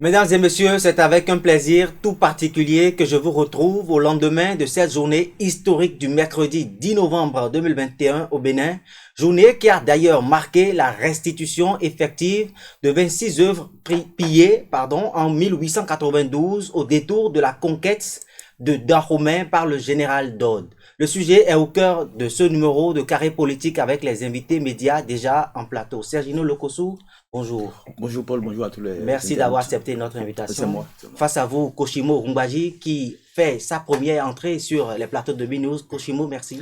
Mesdames et messieurs, c'est avec un plaisir tout particulier que je vous retrouve au lendemain de cette journée historique du mercredi 10 novembre 2021 au Bénin, journée qui a d'ailleurs marqué la restitution effective de 26 œuvres pillées en 1892 au détour de la conquête de Dahomey par le général Dodd. Le sujet est au cœur de ce numéro de Carré Politique avec les invités médias déjà en plateau. Sergino Lokosu, bonjour. Bonjour Paul, bonjour à tous les Merci d'avoir internautes. accepté notre C'est invitation. moi, c'est moi. Face à vous, Koshimo Rumbaji, qui fait sa première entrée sur les plateaux de BNews. Koshimo, merci.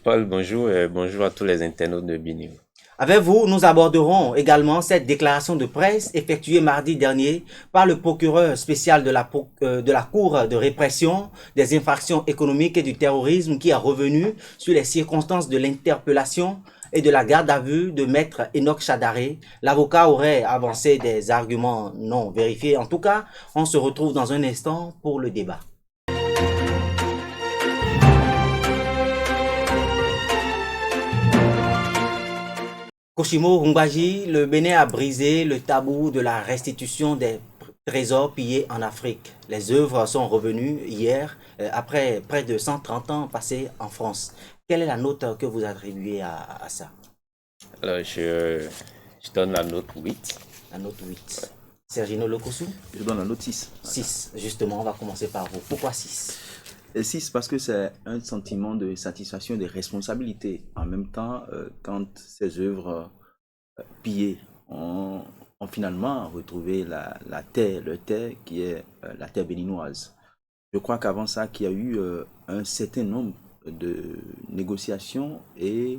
Paul, bonjour et bonjour à tous les internautes de BNews. Avec vous, nous aborderons également cette déclaration de presse effectuée mardi dernier par le procureur spécial de la Cour de répression des infractions économiques et du terrorisme qui est revenu sur les circonstances de l'interpellation et de la garde à vue de maître Enoch Chadaré. L'avocat aurait avancé des arguments non vérifiés. En tout cas, on se retrouve dans un instant pour le débat. Koshimo Rumbaji, le Bénin a brisé le tabou de la restitution des trésors pillés en Afrique. Les œuvres sont revenues hier, après près de 130 ans passés en France. Quelle est la note que vous attribuez à ça? Alors, je donne la note 8. La note 8. Sergino Lokosu? Je donne la note 6. 6, justement, on va commencer par vous. Pourquoi 6? Et 6 parce que c'est un sentiment de satisfaction et de responsabilité. En même temps, quand ces œuvres pillées ont finalement retrouvé la terre, le terre qui est la terre béninoise. Je crois qu'avant ça, qu'il y a eu un certain nombre de négociations et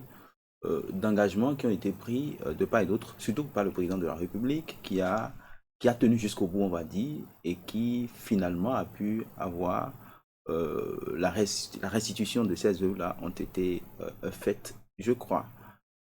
d'engagements qui ont été pris de part et d'autre, surtout par le président de la République qui a tenu jusqu'au bout, on va dire, et qui finalement a pu avoir la restitution de ces œuvres-là ont été faites, je crois,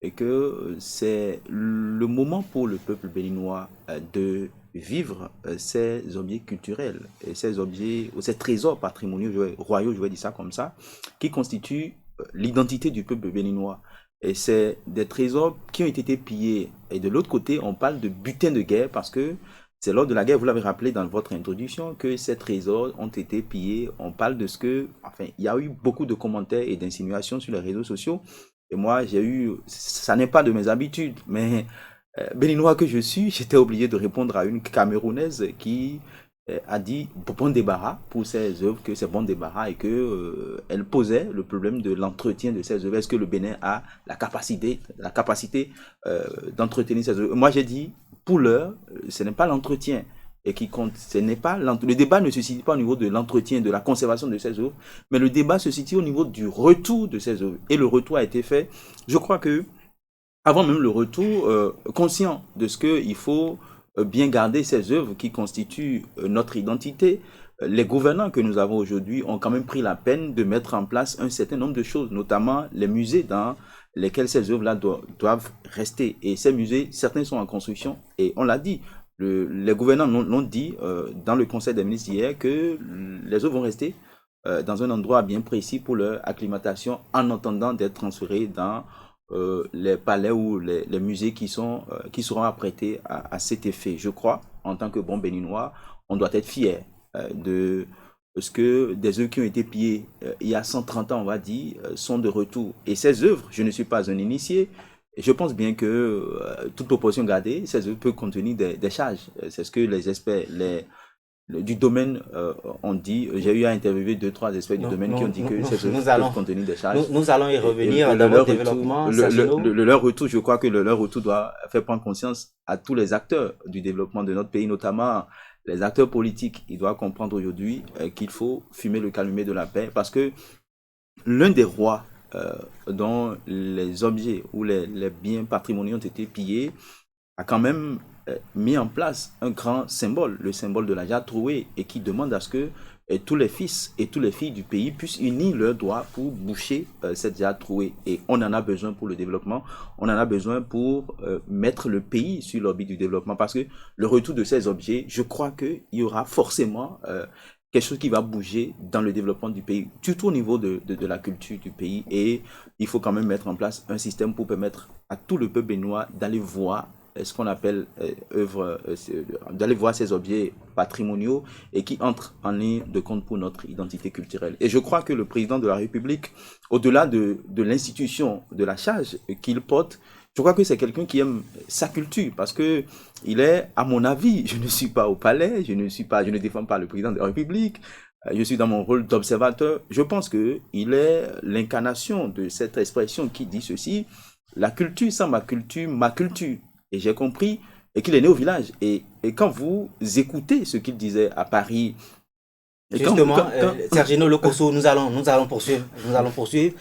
et que c'est le moment pour le peuple béninois de vivre ces objets culturels et ces objets, ces trésors patrimoniaux, royaux, je vais dire ça comme ça, qui constituent l'identité du peuple béninois. Et c'est des trésors qui ont été pillés. Et de l'autre côté, on parle de butin de guerre parce que c'est lors de la guerre, vous l'avez rappelé dans votre introduction, que ces trésors ont été pillés. On parle de ce que, enfin, il y a eu beaucoup de commentaires et d'insinuations sur les réseaux sociaux. Et moi, ça n'est pas de mes habitudes, mais béninois que je suis, j'étais obligé de répondre à une Camerounaise qui a dit bon débarras pour ses œuvres, que c'est bon débarras et que elle posait le problème de l'entretien de ses œuvres. Est-ce que le Bénin a la capacité d'entretenir ses œuvres? Moi, j'ai dit pour l'heure, ce n'est pas l'entretien et qui compte. Le débat ne se situe pas au niveau de l'entretien, de la conservation de ces œuvres, mais le débat se situe au niveau du retour de ces œuvres. Et le retour a été fait, je crois que avant même le retour, conscient de ce qu'il faut bien garder ces œuvres qui constituent notre identité. Les gouvernants que nous avons aujourd'hui ont quand même pris la peine de mettre en place un certain nombre de choses, notamment les musées dans lesquels ces œuvres-là doivent rester. Et ces musées, certains sont en construction, et on l'a dit, les gouvernants l'ont dit dans le conseil des ministres hier, que les œuvres vont rester dans un endroit bien précis pour leur acclimatation en attendant d'être transférées dans les palais ou les musées qui seront apprêtés à cet effet. Je crois, en tant que bon béninois, on doit être fier de ce que des œuvres qui ont été pillées il y a 130 ans, on va dire, sont de retour. Et ces œuvres, je ne suis pas un initié, et je pense bien que toute proportion gardée, ces œuvres peuvent contenir des charges. C'est ce que les experts du domaine ont dit. J'ai eu à interviewer 2-3 experts du domaine qui ont dit que ces œuvres peuvent contenir des charges. Nous allons y revenir dans le développement. Leur retour, je crois que leur retour doit faire prendre conscience à tous les acteurs du développement de notre pays, notamment les acteurs politiques. Ils doivent comprendre aujourd'hui qu'il faut fumer le calumet de la paix, parce que l'un des rois dont les objets ou les biens patrimoniaux ont été pillés a quand même mis en place un grand symbole, le symbole de la Jade trouée, et qui demande à ce que tous les fils et toutes les filles du pays puissent unir leurs doigts pour boucher cette Jade trouée. Et on en a besoin pour le développement, on en a besoin pour mettre le pays sur l'orbite du développement, parce que le retour de ces objets, je crois qu'il y aura forcément quelque chose qui va bouger dans le développement du pays, surtout au niveau de la culture du pays. Et il faut quand même mettre en place un système pour permettre à tout le peuple béninois d'aller voir ce qu'on appelle œuvres, d'aller voir ces objets patrimoniaux et qui entrent en ligne de compte pour notre identité culturelle. Et je crois que le président de la République, au-delà de l'institution, de la charge qu'il porte, je crois que c'est quelqu'un qui aime sa culture parce que il est, à mon avis, je ne suis pas au palais, je ne défends pas le président de la République, je suis dans mon rôle d'observateur. Je pense que il est l'incarnation de cette expression qui dit ceci: la culture sans ma culture, ma culture. Et j'ai compris et qu'il est né au village. Et quand vous écoutez ce qu'il disait à Paris, Justement, Sergino Lokosso, nous allons poursuivre.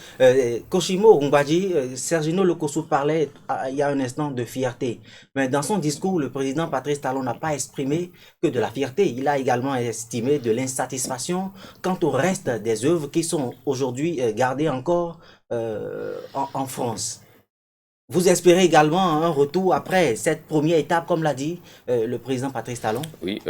Koshimo Rumbaji, Sergino Lokosso parlait il y a un instant de fierté. Mais dans son discours, le président Patrice Talon n'a pas exprimé que de la fierté. Il a également estimé de l'insatisfaction quant au reste des œuvres qui sont aujourd'hui gardées encore en France. Vous espérez également un retour après cette première étape, comme l'a dit le président Patrice Talon? Oui,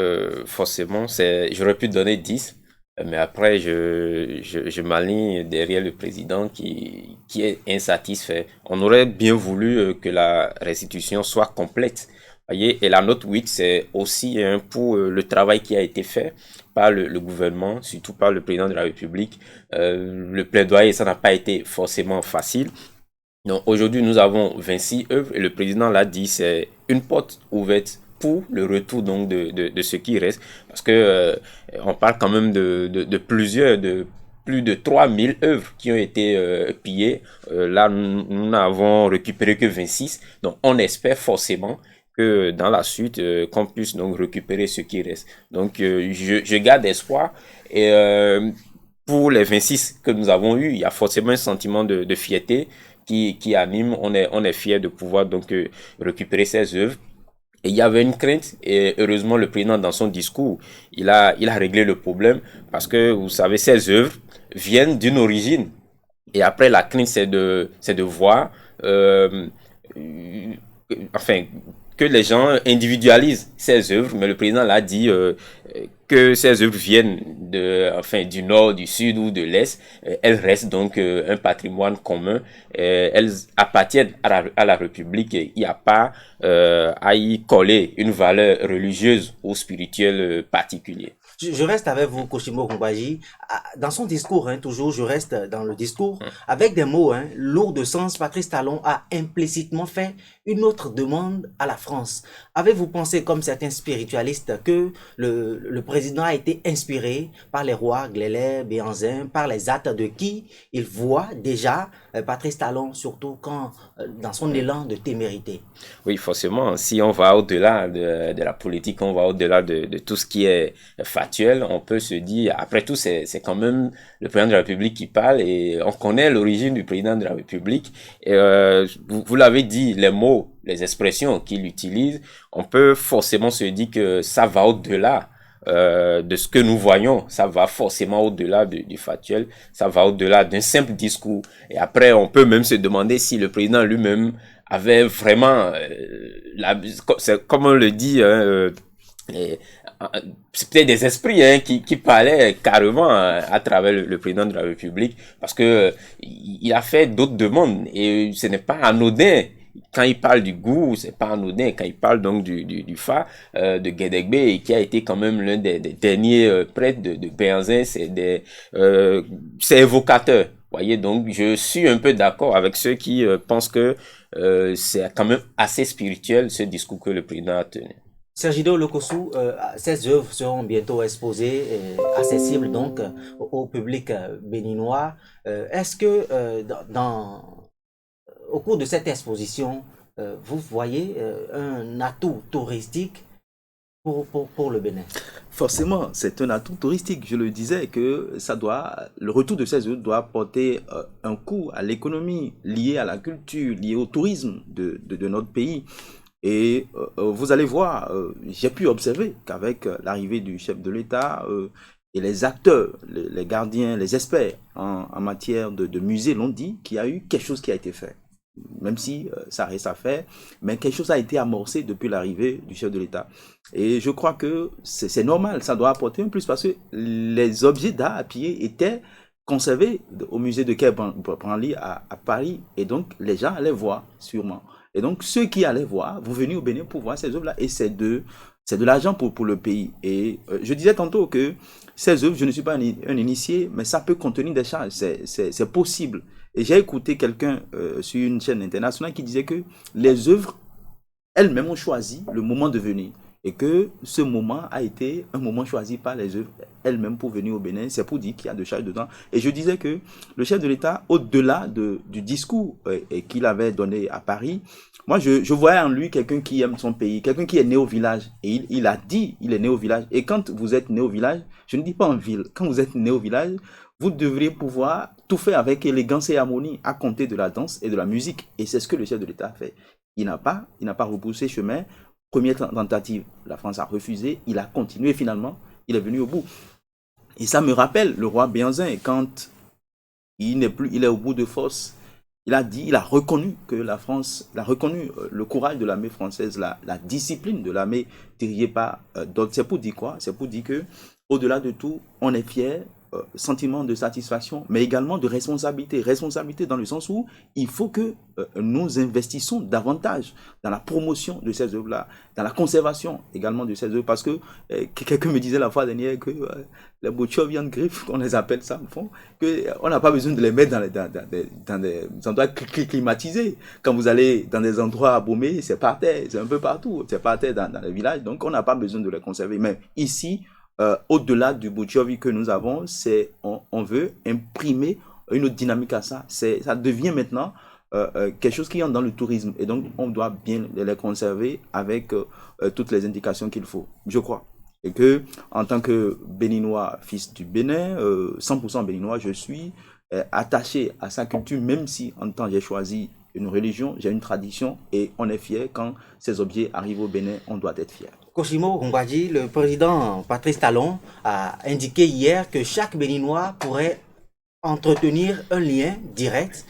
forcément, j'aurais pu donner 10, mais après, je m'aligne derrière le président qui est insatisfait. On aurait bien voulu que la restitution soit complète. Voyez, et la note 8, c'est aussi pour le travail qui a été fait par le gouvernement, surtout par le président de la République. Le plaidoyer, ça n'a pas été forcément facile. Donc aujourd'hui, nous avons 26 œuvres et le président l'a dit, c'est une porte ouverte pour le retour donc de ce qui reste. Parce que on parle quand même de plus de 3000 œuvres qui ont été pillées. Là, nous n'avons récupéré que 26. Donc on espère forcément que dans la suite, qu'on puisse donc récupérer ce qui reste. Donc je garde espoir et pour les 26 que nous avons eu, il y a forcément un sentiment de fierté qui anime. On est fiers de pouvoir donc récupérer ces œuvres. Et il y avait une crainte, et heureusement le président dans son discours, il a réglé le problème, parce que vous savez, ces œuvres viennent d'une origine. Et après, la crainte, c'est de voir, enfin, que les gens individualisent ces œuvres, mais le président l'a dit que ces œuvres viennent du nord, du sud ou de l'est. Elles restent donc un patrimoine commun. Elles appartiennent à la République. Il n'y a pas à y coller une valeur religieuse ou spirituelle particulière. Je reste avec vous, Koshimo Rumbaji. Dans son discours, toujours, je reste dans le discours, avec des mots lourds de sens, Patrice Talon a implicitement fait une autre demande à la France. Avez-vous pensé, comme certains spiritualistes, que le président a été inspiré par les rois Glélé, Béhanzin, par les actes de qui il voit déjà Patrice Talon, surtout quand dans son élan de témérité? Oui, forcément, si on va au-delà de la politique, on va au-delà de tout ce qui est factuel, on peut se dire, après tout, c'est quand même le président de la République qui parle et on connaît l'origine du président de la République. Et vous l'avez dit, les mots, les expressions qu'il utilise, on peut forcément se dire que ça va au-delà de ce que nous voyons, ça va forcément au-delà du factuel, ça va au-delà d'un simple discours. Et après, on peut même se demander si le président lui-même avait vraiment, comme on le dit, c'est peut-être des esprits qui parlaient carrément à travers le président de la République, parce que il a fait d'autres demandes et ce n'est pas anodin. Quand il parle du goût, c'est pas anodin. Quand il parle donc du Fa, de Guédégbé, qui a été quand même l'un des derniers prêtres de Béhanzin, c'est évocateur. Voyez, donc je suis un peu d'accord avec ceux qui pensent que c'est quand même assez spirituel ce discours que le président a tenu. Sergino Lokosso, ces œuvres seront bientôt exposées, accessibles donc au public béninois. Est-ce que au cours de cette exposition, vous voyez un atout touristique pour le Bénin? Forcément, c'est un atout touristique. Je le disais que le retour de ces œuvres doit porter un coup à l'économie liée à la culture, liée au tourisme de notre pays. Et vous allez voir, j'ai pu observer qu'avec l'arrivée du chef de l'État et les acteurs, les gardiens, les experts en matière de musée l'ont dit qu'il y a eu quelque chose qui a été fait. Même si ça reste à faire, mais quelque chose a été amorcé depuis l'arrivée du chef de l'État. Et je crois que c'est normal, ça doit apporter un plus parce que les objets d'art à pied étaient conservés au musée de Quai Branly à Paris et donc les gens allaient voir sûrement. Et donc, ceux qui allaient voir, vous venez au Bénin pour voir ces œuvres-là. Et c'est de l'argent pour le pays. Et je disais tantôt que ces œuvres, je ne suis pas un initié, mais ça peut contenir des charges. C'est possible. Et j'ai écouté quelqu'un sur une chaîne internationale qui disait que les œuvres elles-mêmes ont choisi le moment de venir. Et que ce moment a été un moment choisi par les œuvres elles-mêmes pour venir au Bénin. C'est pour dire qu'il y a de charges dedans. Et je disais que le chef de l'État, au-delà du discours qu'il avait donné à Paris, moi je voyais en lui quelqu'un qui aime son pays, quelqu'un qui est né au village. Et il a dit, il est né au village. Et quand vous êtes né au village, je ne dis pas en ville, quand vous êtes né au village, vous devriez pouvoir tout faire avec élégance et harmonie, à compter de la danse et de la musique. Et c'est ce que le chef de l'État a fait. Il n'a pas repoussé chemin. Première tentative, la France a refusé, il a continué, finalement, il est venu au bout. Et ça me rappelle le roi Béhanzin, quand il est au bout de force, il a reconnu que la France, il a reconnu le courage de l'armée française, la discipline de l'armée dirigée par d'autres. C'est pour dire quoi? C'est pour dire que, au-delà de tout, on est fier, sentiment de satisfaction, mais également de responsabilité. Responsabilité dans le sens où il faut que nous investissons davantage dans la promotion de ces œuvres-là, dans la conservation également de ces œuvres, parce que quelqu'un me disait la fois dernière que les Botchovian griffes, on les appelle ça, au fond, qu'on n'a pas besoin de les mettre dans des endroits climatisés. Quand vous allez dans des endroits abîmés, c'est par terre, c'est un peu partout, c'est par terre dans les villages, donc on n'a pas besoin de les conserver. Mais ici, au-delà du Botchovi que nous avons, on veut imprimer une autre dynamique à ça. Ça devient maintenant quelque chose qui entre dans le tourisme. Et donc, on doit bien les conserver avec toutes les indications qu'il faut, je crois. Et que, en tant que Béninois, fils du Bénin, 100% Béninois, je suis attaché à sa culture, même si en temps j'ai choisi une religion, j'ai une tradition, et on est fier quand ces objets arrivent au Bénin, on doit être fier. Koshimo Rumbadji, le président Patrice Talon a indiqué hier que chaque Béninois pourrait entretenir un lien direct,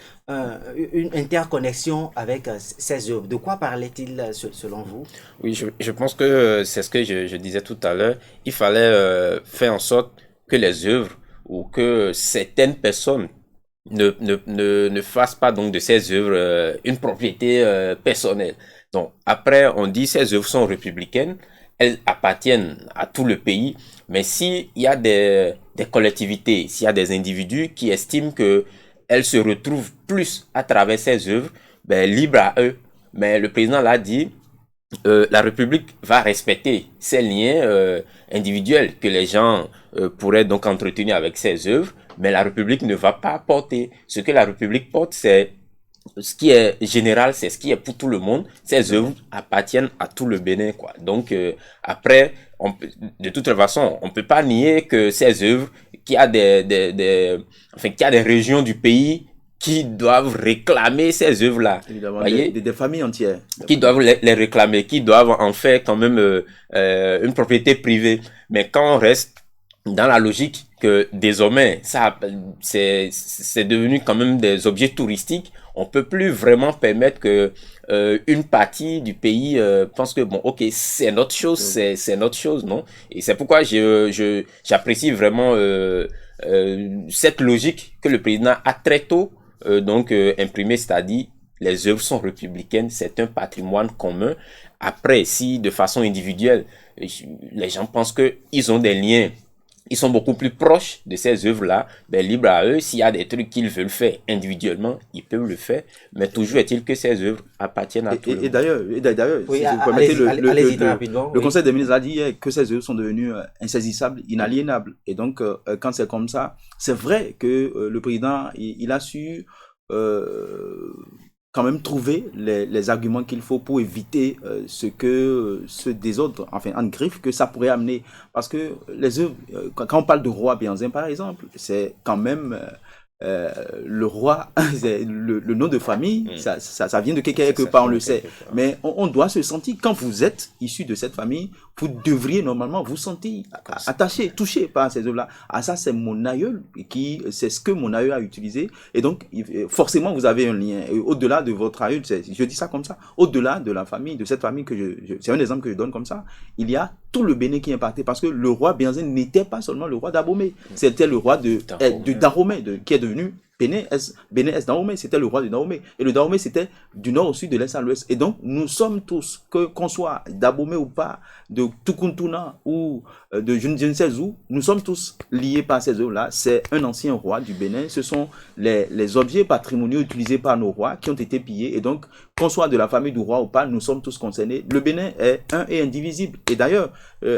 une interconnexion avec ses œuvres. De quoi parlait-il selon vous? Oui, je pense que c'est ce que je disais tout à l'heure. Il fallait faire en sorte que les œuvres ou que certaines personnes ne fassent pas donc de ces œuvres une propriété personnelle. Donc après, on dit ces œuvres sont républicaines, elles appartiennent à tout le pays, mais s'il y a des collectivités, s'il y a des individus qui estiment que elles se retrouvent plus à travers ces œuvres, ben libre à eux. Mais le président l'a dit, la République va respecter ces liens individuels que les gens pourraient donc entretenir avec ces œuvres, mais la République ne va pas porter. Ce que la République porte, c'est ce qui est général, c'est ce qui est pour tout le monde. Ces œuvres appartiennent à tout le Bénin, quoi. Donc après, de toute façon, on peut pas nier que ces œuvres, qu'il y a qu'il y a des régions du pays qui doivent réclamer ces œuvres-là. Évidemment, des familles entières. Qui doivent les réclamer, qui doivent en faire quand même une propriété privée. Mais quand on reste dans la logique que désormais, c'est devenu quand même des objets touristiques, on peut plus vraiment permettre que une partie du pays pense que bon, ok, c'est notre chose, c'est notre chose, non? Et c'est pourquoi j'apprécie vraiment cette logique que le président a très tôt imprimé, c'est-à-dire les œuvres sont républicaines, c'est un patrimoine commun. Après, si de façon individuelle, les gens pensent que ils ont des liens, ils sont beaucoup plus proches de ces œuvres-là, ben libre à eux, s'il y a des trucs qu'ils veulent faire individuellement, ils peuvent le faire, mais toujours est-il que ces œuvres appartiennent à tout le monde. Et d'ailleurs, oui, si vous permettez, le Conseil des ministres a dit que ces œuvres sont devenues insaisissables, inaliénables. Et donc, quand c'est comme ça, c'est vrai que le président, il a su quand même trouver les arguments qu'il faut pour éviter ce désordre, enfin en griffe, que ça pourrait amener. Parce que les œuvres, quand on parle de roi Béhanzin par exemple, c'est quand même le roi, le nom de famille, ça vient de quelque part, on le sait. Mais on doit se sentir, quand vous êtes issu de cette famille, vous devriez normalement vous sentir attaché, touché par ces œuvres-là. Ah, ça, c'est mon aïeul, c'est ce que mon aïeul a utilisé. Et donc, forcément, vous avez un lien. Et au-delà de votre aïeul, je dis ça comme ça, au-delà de la famille, de cette famille c'est un exemple que je donne comme ça, il y a tout le Bénin qui est impacté, parce que le roi Béhanzin n'était pas seulement le roi d'Abomey, c'était le roi de Dahomey, qui est devenu Bénin Est Dahomey, c'était le roi de Dahomey. Et le Dahomey, c'était du nord au sud, de l'est à l'ouest. Et donc, nous sommes tous, qu'on soit d'Abomey ou pas, de Tukuntuna ou de je ne sais où, nous sommes tous liés par ces œuvres-là. C'est un ancien roi du Bénin. Ce sont les objets patrimoniaux utilisés par nos rois qui ont été pillés. Et donc, qu'on soit de la famille du roi ou pas, nous sommes tous concernés. Le Bénin est un et indivisible. Et d'ailleurs,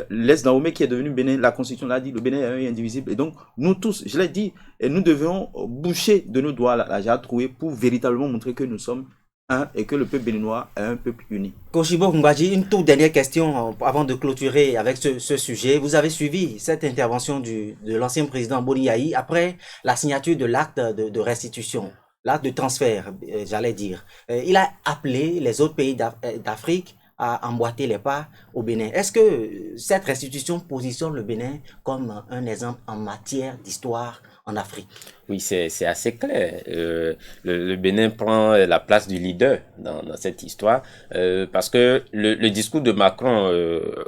l'Est Dahomey qui est devenu Bénin, la Constitution l'a dit, le Bénin est un et indivisible. Et donc, nous tous, je l'ai dit, et nous devons boucher de nos doigts la jarre trouée pour véritablement montrer que nous sommes un et que le peuple béninois est un peuple uni. Koshibo Mbadji, une toute dernière question avant de clôturer avec ce sujet. Vous avez suivi cette intervention de l'ancien président Boni Yayi après la signature de l'acte de restitution, l'acte de transfert, j'allais dire. Il a appelé les autres pays d'Afrique à emboîter les pas au Bénin. Est-ce que cette restitution positionne le Bénin comme un exemple en matière d'histoire en Afrique? Oui, c'est assez clair. Le Bénin prend la place du leader dans cette histoire parce que le discours de Macron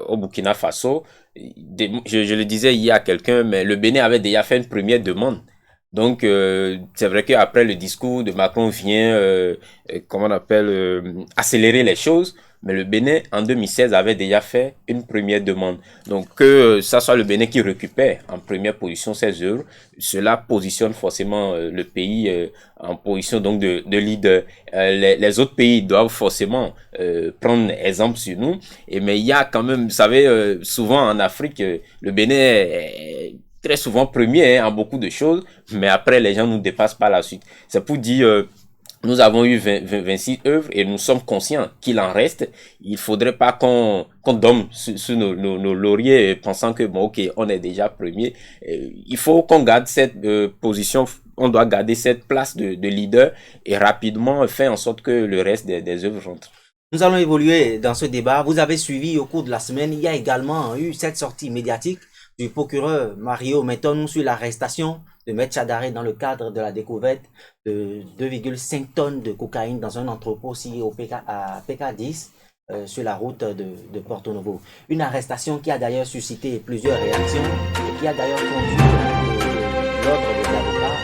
au Burkina Faso, je le disais hier à quelqu'un, mais le Bénin avait déjà fait une première demande. Donc, c'est vrai qu'après le discours de Macron vient, comment on appelle, accélérer les choses. Mais le Bénin, en 2016, avait déjà fait une première demande. Donc, que ça soit le Bénin qui récupère en première position ces œuvres, cela positionne forcément le pays en position donc de leader. Les autres pays doivent forcément prendre exemple sur nous. Mais il y a quand même, vous savez, souvent en Afrique, le Bénin est très souvent premier en beaucoup de choses, mais après, les gens nous dépassent par la suite. C'est pour dire... nous avons eu 26 œuvres et nous sommes conscients qu'il en reste. Il faudrait pas qu'on dorme sur nos lauriers pensant que bon, ok, on est déjà premier. Il faut qu'on garde cette position, on doit garder cette place de leader et rapidement faire en sorte que le reste des œuvres rentre. Nous allons évoluer dans ce débat. Vous avez suivi au cours de la semaine, il y a également eu cette sortie médiatique du procureur Mario Meton sur l'arrestation de Maître Chadaré dans le cadre de la découverte de 2,5 tonnes de cocaïne dans un entrepôt situé à PK10 sur la route de Porto Novo. Une arrestation qui a d'ailleurs suscité plusieurs réactions et qui a d'ailleurs conduit l'ordre des avocats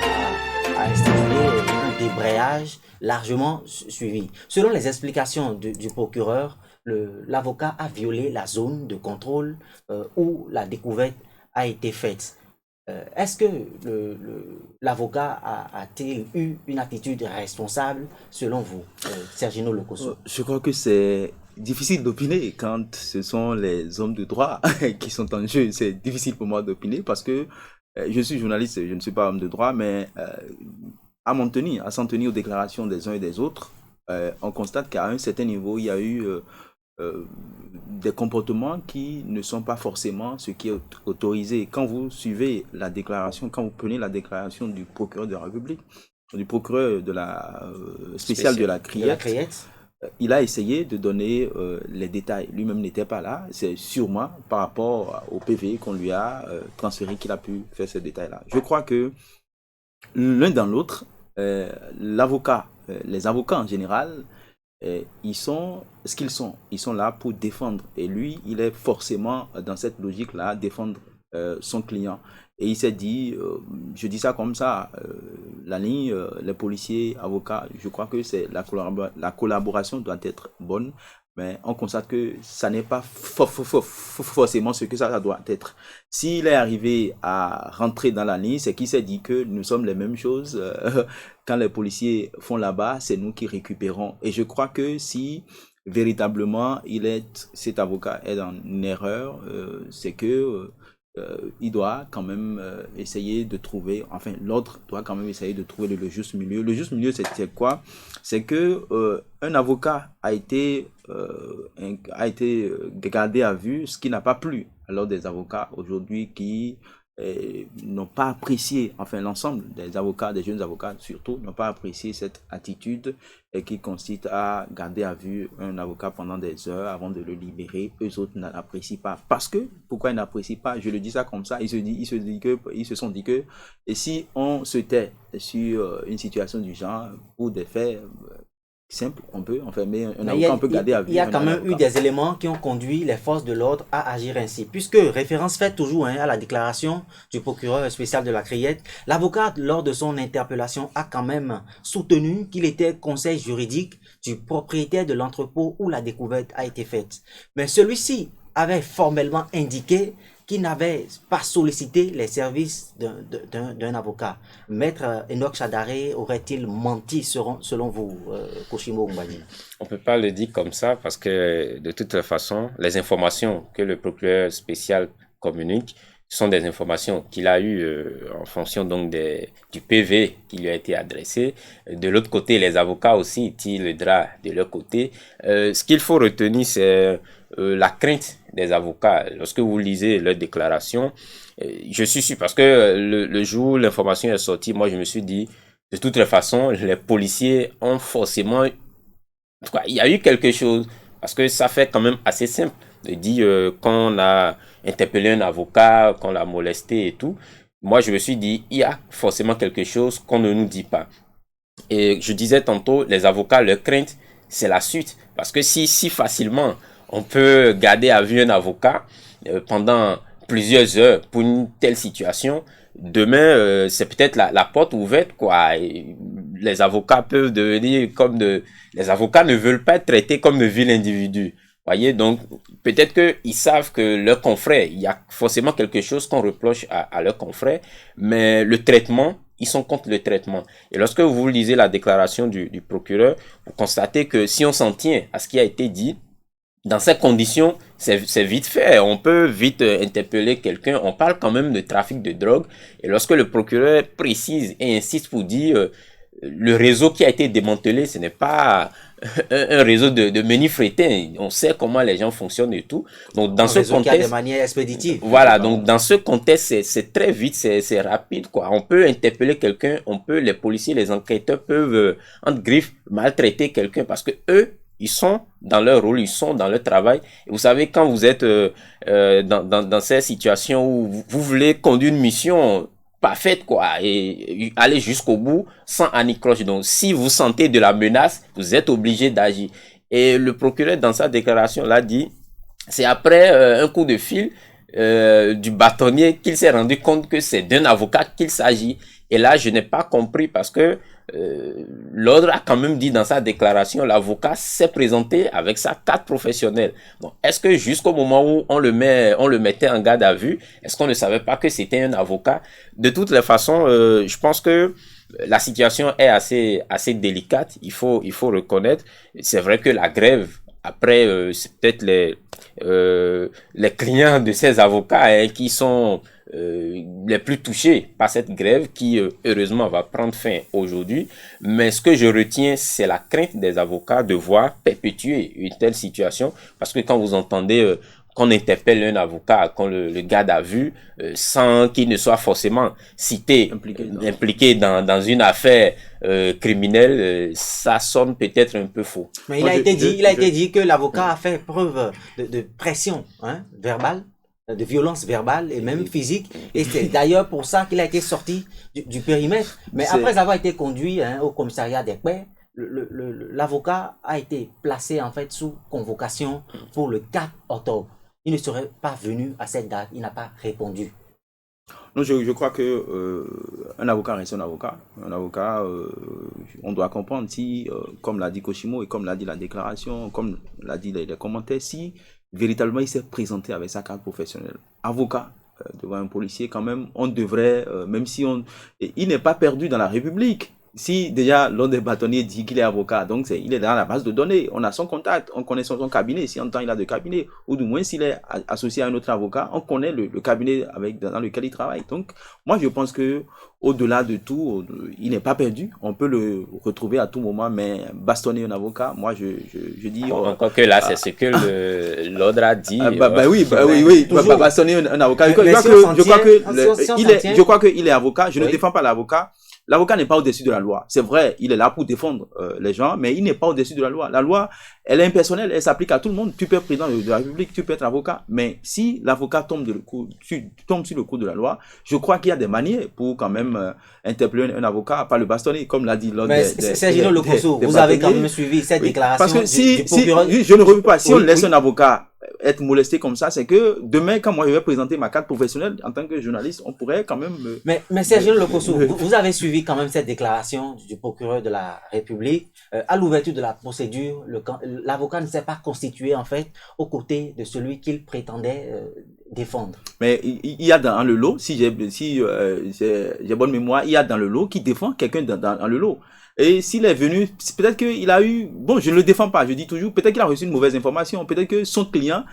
à instituer un débrayage largement suivi. Selon les explications du procureur, l'avocat a violé la zone de contrôle où la découverte a été faite. Est-ce que l'avocat a-t-il eu une attitude responsable selon vous, Sergino Lokosso? Je crois que c'est difficile d'opiner quand ce sont les hommes de droit qui sont en jeu. C'est difficile pour moi d'opiner parce que je suis journaliste, je ne suis pas homme de droit, mais à s'en tenir aux déclarations des uns et des autres, on constate qu'à un certain niveau, il y a eu des comportements qui ne sont pas forcément ce qui est autorisé. Quand vous suivez la déclaration, quand vous prenez la déclaration du procureur de la République, du procureur de la spécial de la Criette, il a essayé de donner les détails. Lui-même n'était pas là. C'est sûrement par rapport au PV qu'on lui a transféré qu'il a pu faire ces détails-là. Je crois que l'un dans l'autre, les avocats en général, ils sont ce qu'ils sont. Ils sont là pour défendre. Et lui, il est forcément dans cette logique-là, défendre son client. Et il s'est dit, je dis ça comme ça, la ligne, les policiers, avocats, je crois que c'est la collaboration doit être bonne. Mais on constate que ça n'est pas forcément ce que ça doit être. S'il est arrivé à rentrer dans la ligne, c'est qu'il s'est dit que nous sommes les mêmes choses. Quand les policiers font là-bas, c'est nous qui récupérons. Et je crois que si véritablement cet avocat est en erreur, c'est que il doit quand même essayer de trouver, enfin l'autre doit quand même essayer de trouver le juste milieu. Le juste milieu, c'est quoi? C'est que un avocat a été gardé à vue, ce qui n'a pas plu. Alors des avocats aujourd'hui qui n'ont pas apprécié, enfin l'ensemble des avocats, des jeunes avocats surtout, n'ont pas apprécié cette attitude qui consiste à garder à vue un avocat pendant des heures avant de le libérer. Eux autres n'apprécient pas. Parce que, pourquoi ils n'apprécient pas? Je le dis ça comme ça, ils se sont dit que, et si on se tait sur une situation du genre, pour des faits simple, on peut enfermer un Mais avocat, on peut garder à vue. il y a quand même eu des éléments qui ont conduit les forces de l'ordre à agir ainsi. Puisque, référence faite toujours à la déclaration du procureur spécial de la Criette, l'avocat, lors de son interpellation, a quand même soutenu qu'il était conseil juridique du propriétaire de l'entrepôt où la découverte a été faite. Mais celui-ci avait formellement indiqué qu'il n'avait pas sollicité les services d'un avocat. Maître Enoch Chadaré aurait-il menti selon vous, Koshimo Mbani? On ne peut pas le dire comme ça parce que de toute façon, les informations que le procureur spécial communique sont des informations qu'il a eues en fonction donc du PV qui lui a été adressé. De l'autre côté, les avocats aussi tirent le drap de leur côté. Ce qu'il faut retenir, c'est la crainte des avocats. Lorsque vous lisez leur déclaration, je suis sûr, parce que le jour où l'information est sortie, moi je me suis dit, de toute façon, les policiers ont forcément... En tout cas, il y a eu quelque chose, parce que ça fait quand même assez simple de dire qu'on a interpellé un avocat, qu'on l'a molesté et tout. Moi je me suis dit, il y a forcément quelque chose qu'on ne nous dit pas. Et je disais tantôt, les avocats, leur crainte, c'est la suite. Parce que si facilement on peut garder à vue un avocat pendant plusieurs heures pour une telle situation, demain, c'est peut-être la porte ouverte, quoi. Et les avocats peuvent devenir les avocats ne veulent pas être traités comme de vils individus. Voyez, donc peut-être qu'ils savent que leurs confrères, il y a forcément quelque chose qu'on reproche à leurs confrères, mais le traitement, ils sont contre le traitement. Et lorsque vous lisez la déclaration du procureur, vous constatez que si on s'en tient à ce qui a été dit, dans ces conditions, c'est vite fait. On peut vite interpeller quelqu'un. On parle quand même de trafic de drogue. Et lorsque le procureur précise et insiste pour dire le réseau qui a été démantelé, ce n'est pas un réseau de menus frétins. On sait comment les gens fonctionnent et tout. Donc dans ce contexte, qui a des manières expéditives. Voilà. Donc dans ce contexte, c'est très vite, c'est rapide, quoi. On peut interpeller quelqu'un. Les policiers, les enquêteurs peuvent entre griffes maltraiter quelqu'un parce que eux, ils sont dans leur rôle, ils sont dans leur travail. Et vous savez, quand vous êtes dans ces situations où vous voulez conduire une mission parfaite, quoi, et aller jusqu'au bout sans anicroche. Donc, si vous sentez de la menace, vous êtes obligé d'agir. Et le procureur, dans sa déclaration, l'a dit, c'est après un coup de fil du bâtonnier qu'il s'est rendu compte que c'est d'un avocat qu'il s'agit. Et là, je n'ai pas compris parce que l'ordre a quand même dit dans sa déclaration, l'avocat s'est présenté avec sa carte professionnelle. Donc, est-ce que jusqu'au moment où on le mettait en garde à vue, est-ce qu'on ne savait pas que c'était un avocat? De toutes les façons, je pense que la situation est assez délicate. Il faut reconnaître. C'est vrai que la grève, après, c'est peut-être les clients de ces avocats qui sont les plus touchés par cette grève qui heureusement va prendre fin aujourd'hui, mais ce que je retiens, c'est la crainte des avocats de voir perpétuer une telle situation, parce que quand vous entendez qu'on interpelle un avocat, qu'on le garde à vue sans qu'il ne soit forcément cité, impliqué dans une affaire criminelle, ça sonne peut-être un peu faux. Mais il a été dit que l'avocat a fait preuve de pression verbale, de violence verbale et même physique, et c'est d'ailleurs pour ça qu'il a été sorti du périmètre. Mais après avoir été conduit au commissariat d'Ekpé, l'avocat a été placé en fait sous convocation pour le 4 octobre. Il ne serait pas venu à cette date, il n'a pas répondu. Non, je crois que un avocat reste un avocat. Un avocat, on doit comprendre si, comme l'a dit Koshimo et comme l'a dit la déclaration, comme l'a dit les commentaires, si véritablement il s'est présenté avec sa carte professionnelle. Avocat devant un policier, quand même, on devrait, même si il n'est pas perdu dans la République. Si déjà l'un des bâtonniers dit qu'il est avocat, donc il est dans la base de données, on a son contact, on connaît son cabinet, si en temps il a de cabinet, ou du moins s'il est associé à un autre avocat, on connaît le cabinet dans lequel il travaille. Donc moi je pense que au-delà de tout, il n'est pas perdu, on peut le retrouver à tout moment, mais bastonner un avocat, moi je dis... Encore que là, c'est ce que l'ordre a dit. Oui, bastonner un avocat. Je crois qu'il est avocat, je ne défends pas l'avocat. l'avocat n'est pas au-dessus de la loi. C'est vrai, il est là pour défendre les gens, mais il n'est pas au-dessus de la loi. La loi, elle est impersonnelle, elle s'applique à tout le monde. Tu peux être président de la République, tu peux être avocat, mais si l'avocat tombe sur le coup de la loi, je crois qu'il y a des manières pour quand même interpeller un avocat, pas le bastonner, comme l'a dit l'autre. Mais Sergino Lokosso, vous avez quand même suivi cette déclaration parce que du procureur. Je ne reviens pas, si on laisse un avocat être molesté comme ça, c'est que demain, quand moi je vais présenter ma carte professionnelle en tant que journaliste, on pourrait quand même... Mais Sergino Lokosso, vous avez suivi quand même cette déclaration du procureur de la République. À l'ouverture de la procédure, l'avocat ne s'est pas constitué en fait aux côtés de celui qu'il prétendait défendre. Mais il y a dans le lot, si j'ai bonne mémoire, il y a dans le lot qui défend quelqu'un dans le lot. Et s'il est venu, peut-être qu'il a eu, bon, je ne le défends pas, je dis toujours, peut-être qu'il a reçu une mauvaise information, peut-être que son client,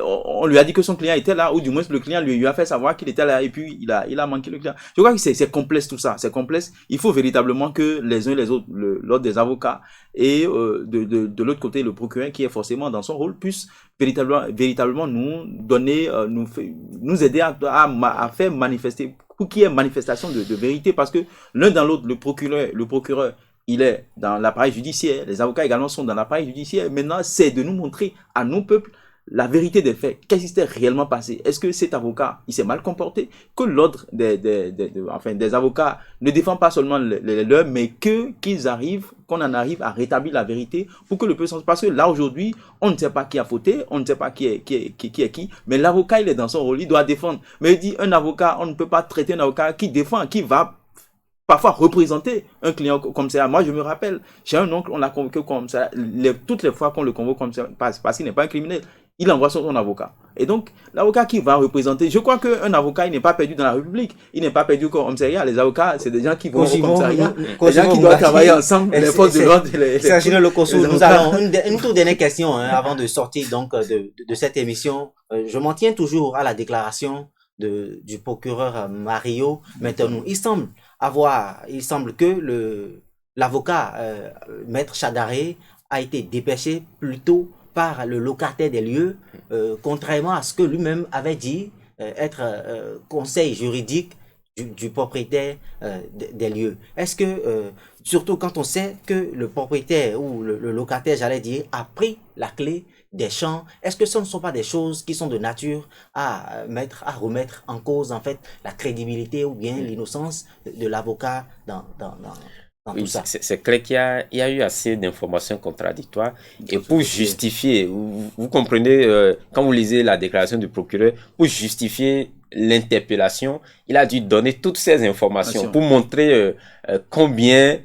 on lui a dit que son client était là, ou du moins le client lui a fait savoir qu'il était là, et puis il a manqué le client. Je crois que c'est complexe tout ça, c'est complexe. Il faut véritablement que les uns et les autres, l'ordre des avocats, et de l'autre côté, le procureur qui est forcément dans son rôle, puisse véritablement nous donner, nous aider à faire manifester, pour qu'il y ait manifestation de vérité, parce que l'un dans l'autre, le procureur, il est dans l'appareil judiciaire, les avocats également sont dans l'appareil judiciaire. Maintenant, c'est de nous montrer à nos peuples la vérité des faits. Qu'est-ce qui s'est réellement passé? Est-ce que cet avocat, il s'est mal comporté? Que l'ordre des avocats ne défend pas seulement les leurs, mais qu'on en arrive à rétablir la vérité pour que le peuple... Parce que là, aujourd'hui, on ne sait pas qui a fauté, on ne sait pas qui est qui, mais l'avocat, il est dans son rôle, il doit défendre. Mais il dit, un avocat, on ne peut pas traiter un avocat qui défend, qui va parfois représenter un client comme ça. Moi, je me rappelle, chez un oncle, on l'a convoqué comme ça. Toutes les fois qu'on le convoque comme ça, parce qu'il n'est pas un criminel, il envoie son avocat. Et donc, l'avocat qui va représenter, je crois qu'un avocat, il n'est pas perdu dans la République. Il n'est pas perdu comme commissariat. Les avocats, c'est des gens qui vont au commissariat. Des gens qui doivent travailler ensemble, les forces de l'ordre. Sergino Lokosso, nous avons une toute dernière question avant de sortir donc de cette émission. Je m'en tiens toujours à la déclaration du procureur Mario. Maintenant, il semble que l'avocat Maître Chadaré a été dépêché plutôt par le locataire des lieux, contrairement à ce que lui-même avait dit être conseil juridique du propriétaire des lieux. Est-ce que, surtout quand on sait que le propriétaire ou le locataire, j'allais dire, a pris la clé des champs, est-ce que ce ne sont pas des choses qui sont de nature à remettre en cause en fait la crédibilité ou bien l'innocence de l'avocat dans oui, tout ça? C'est clair qu'il y a eu assez d'informations contradictoires et pour justifier, vous comprenez, quand vous lisez la déclaration du procureur, pour justifier l'interpellation, il a dû donner toutes ces informations pour montrer combien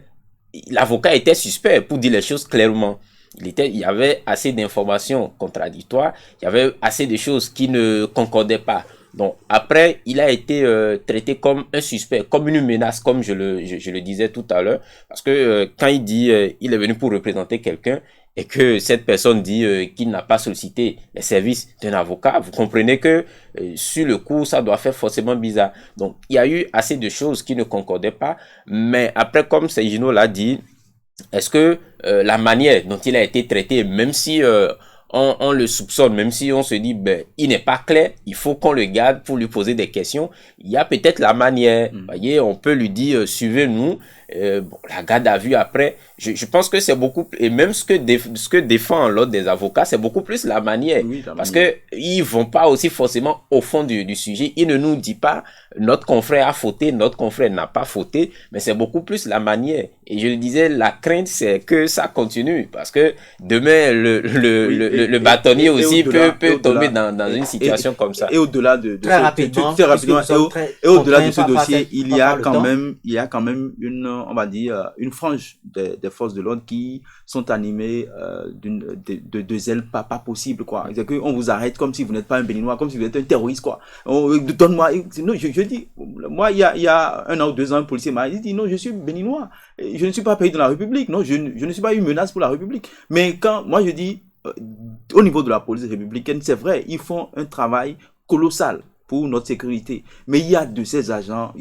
l'avocat était suspect, pour dire les choses clairement. Il y avait assez d'informations contradictoires, il y avait assez de choses qui ne concordaient pas. Donc après, il a été traité comme un suspect, comme une menace, comme je le disais tout à l'heure, parce que quand il dit il est venu pour représenter quelqu'un et que cette personne dit qu'il n'a pas sollicité les services d'un avocat, vous comprenez que sur le coup, ça doit faire forcément bizarre. Donc il y a eu assez de choses qui ne concordaient pas, mais après, comme Sergino l'a dit, est-ce que la manière dont il a été traité, même si on le soupçonne, même si on se dit il n'est pas clair, il faut qu'on le garde pour lui poser des questions, il y a peut-être la manière, voyez, on peut lui dire suivez-nous, la garde à vue après, je pense que c'est beaucoup, et même ce que défend l'ordre des avocats, c'est beaucoup plus la manière, parce que ils vont pas aussi forcément au fond du sujet, ils ne nous disent pas notre confrère a fauté, notre confrère n'a pas fauté, mais c'est beaucoup plus la manière. Et je le disais, la crainte c'est que ça continue, parce que demain le bâtonnier aussi peut tomber dans une situation comme ça. Et au-delà de très rapidement, et au-delà de ce dossier, il y a quand même une, on va dire, une frange des forces de l'ordre qui sont animées de zèle pas possible, quoi. C'est qu'on vous arrête comme si vous n'êtes pas un Béninois, comme si vous êtes un terroriste, quoi. Donne-moi, non, je dis, moi, il y a 1 an ou 2 ans, un policier m'a dit, non, je suis Béninois, je ne suis pas payé dans la République, non, je ne suis pas une menace pour la République. Mais quand, moi, je dis, au niveau de la police républicaine, c'est vrai, ils font un travail colossal pour notre sécurité. Mais il y a de ces agents,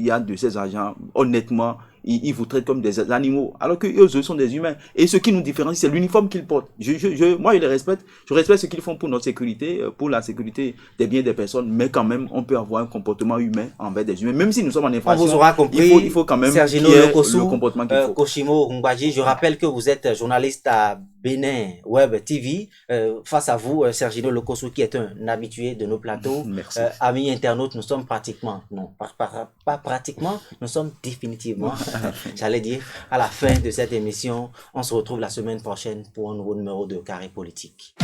honnêtement, ils vous traitent comme des animaux, alors que eux sont des humains. Et ce qui nous différencie, c'est l'uniforme qu'ils portent. Moi, je les respecte. Je respecte ce qu'ils font pour notre sécurité, pour la sécurité des biens des personnes, mais quand même, on peut avoir un comportement humain envers des humains. Même si nous sommes en infraction, on vous aura compris, il faut quand même Sergino qu'il y ait Lokosu, le comportement qu'il faut. Koshimo Ngbaji, je rappelle que vous êtes journaliste à Bénin Web TV. Face à vous, Sergino Lokosu, qui est un habitué de nos plateaux. Merci. Amis internautes, nous sommes pratiquement, non, pas pratiquement, nous sommes définitivement, j'allais dire, à la fin de cette émission. On se retrouve la semaine prochaine pour un nouveau numéro de Carré Politique.